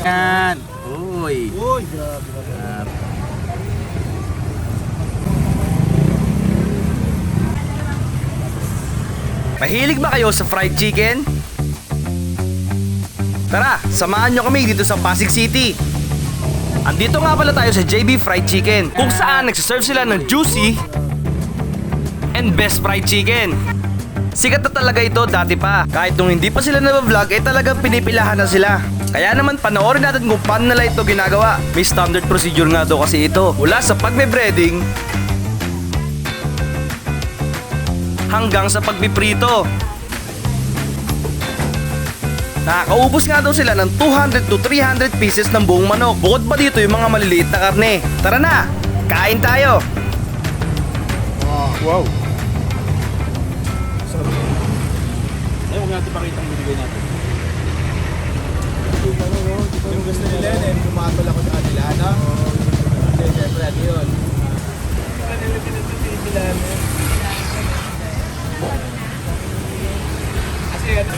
Yan. Uy. Uy, grabe. Mahilig ba kayo sa fried chicken? Tara, samahan nyo kami dito sa Pasig City. Andito nga pala tayo sa JB Fried Chicken, kung saan nagsaserve sila ng juicy and best fried chicken. Sikat na talaga ito dati pa. Kahit nung hindi pa sila nag-vlog, talagang pinipilahan na sila. Kaya naman panoorin natin kung paano nila ito ginagawa. May standard procedure nga daw kasi ito. Mula sa pagbe-breading hanggang sa pagpiprito. Nakakaubos nga daw sila ng 200 to 300 pieces ng buong manok. Bukod pa dito yung mga maliliit na karne. Tara na, kain tayo! Wow. Sarap. Ay, huwag natin pakita ang binigay natin. Yung gusto nila yun, tumatol ako sa kanila, no? Kasi siyempre, ano yun? Kanila pinagsasayin sila, no? Kasi ano?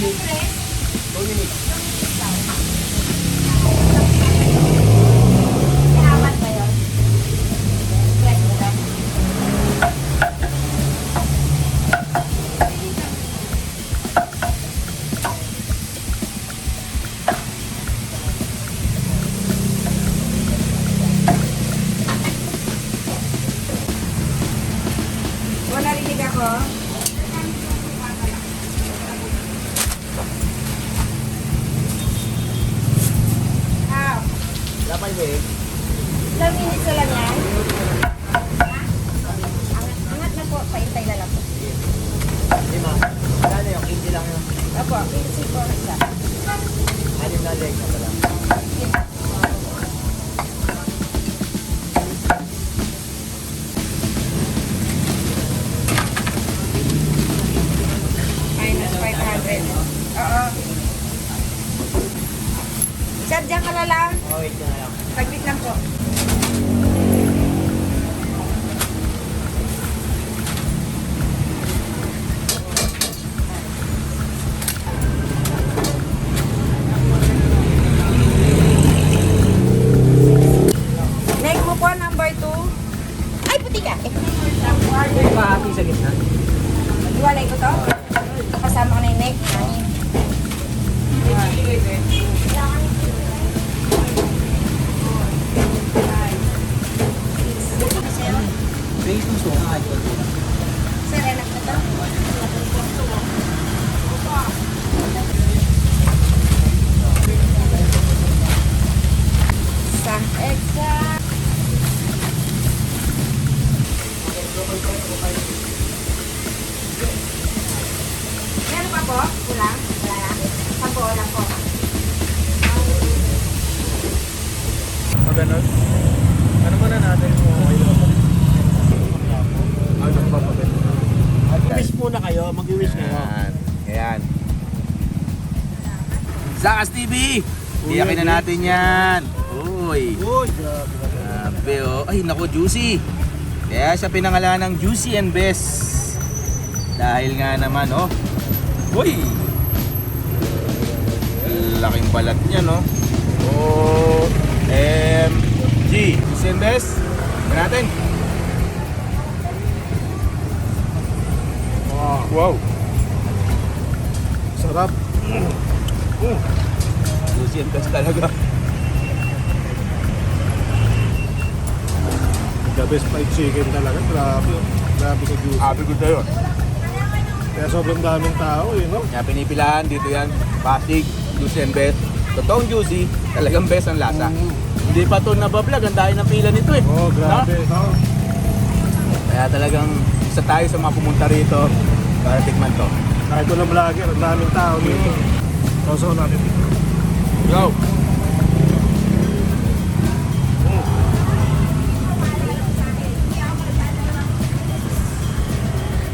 2 minutes. Apat ba yun? Yes, wala. Wala rinig ako. Ah, Wala pa yung ilang minutes na lang yan? Angat na po, paintay na lang po. 5. Ano yung 15 lang yun? Opo, 15 po siya. 6 na leg na pala. Minus 500. Oo. Sir, dyan ka na lang. Oh, wait na lang. Paglit lang po. Next mo po, number 2. Ay, puti ka. Pahati sa gitna. Iwalay ko to. Kasama ko na yung neck. Base ng suka. Sir, enak na to. Sa extra. Meron pa po? Kulang? Wala na? Sampo lang po. Ganun. Ano muna natin kung okay lang. Ano ba pa? Mag-wish muna kayo. Mag-wish kayo. Ayan. Zakas TV! Iyakin na natin yan. Uy. Uy, grabe. Grabe oh. Ay naku, Juicy. Kaya siya pinangalan ng Juicy and Best. Dahil nga naman oh. Uy. Laking balat niya no. OMG. Juicy and Best. Tignan natin. Wow. Sarap. Juicy and Best talaga. The best fried chicken talaga. Grabe. Grabe sa juice. Happy good na yun. Kaya sobrang daming tao eh, no? Kaya pinipilahan dito yan, Pasig, Juicy and Best. Totoong juicy, talagang best ang lasa. Hindi pa ito nabablog, ang dahil ng pila nito eh. Oh, grabe. No? Kaya talagang isa tayo sa mga pumunta rito para tikman to. Kahit walang vlogger, ang daming tao dito. Sausaw natin dito. Go!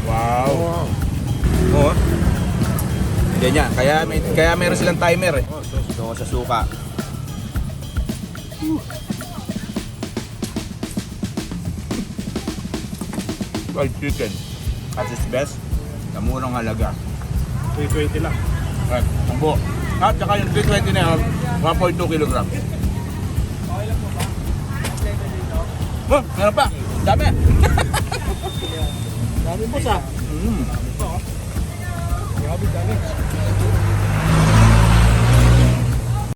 Wow! Wow. Oo. Ganyan, kaya meron silang timer eh. Oh, sauce. Ito sa suka. Fried chicken at its best, sa murang halaga. 320 lang. Right, ang buo. At saka yung 320 na yun, 1.2 kilogram. Oh, meron pa. Dami. Dami po sa. Mm. Grabe, dami.